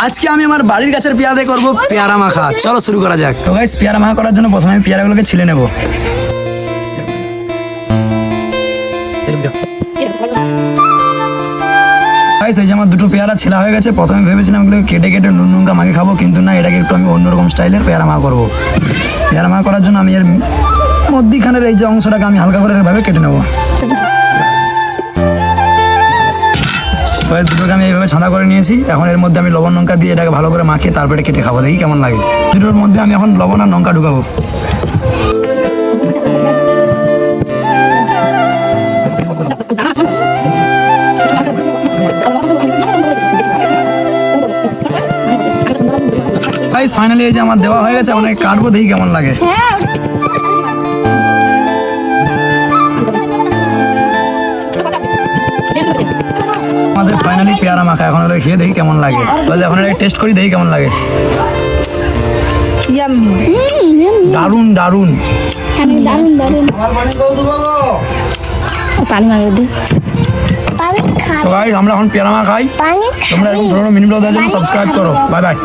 আজকে আমি আমার বাড়ির গাছের পেয়ারা করব পেয়ারা মাখা। চলো শুরু করা যাক। তো গাইস পেয়ারা মাখা করার জন্য প্রথমে আমি পেয়ারাগুলোকে ছিলে নেব। গাইস এই যে আমার দুটো পেয়ারা ছিলা হয়ে গেছে। প্রথমে ভেবেছিলাম এগুলোকে কেটে কেটে নুন নুনকা মাখে খাবো, কিন্তু না, এটাকে একটু আমি অন্যরকম স্টাইলের পেয়ারা মাখা করবো। পেয়ারা মাখা করার জন্য আমি এর মধ্যিখানের এই যে অংশটাকে আমি হালকা করে এভাবে কেটে নেবো। দুটোকে আমি এইভাবে ছাঁদা করে নিয়েছি। এখন এর মধ্যে আমি লবণ লঙ্কা দিয়ে এটাকে ভালো করে মাখিয়ে তারপরে কেটে খাবো, দেখি কেমন লাগে। দুটোর মধ্যে আমি এখন লবণ আর লঙ্কা ঢুকাবো। গাইস ফাইনালি এই যে আমার দেওয়া হয়ে গেছে, অনেক কাটবো, দেখি কেমন লাগে। আমাদের ফাইনালি পেয়ারা মাখা এখন ওরা খেয়ে দেখি কেমন লাগে। তাহলে এখন এটা টেস্ট করি, দেখি কেমন লাগে। দারুন দারুন দারুন দারুন পানি মারবে দি। তো গাইস আমরা এখন পেয়ারা মাখা খাই। তোমরা এরকম ধরনের মিনি ব্লগ দেখার জন্য সাবস্ক্রাইব করো। Bye bye.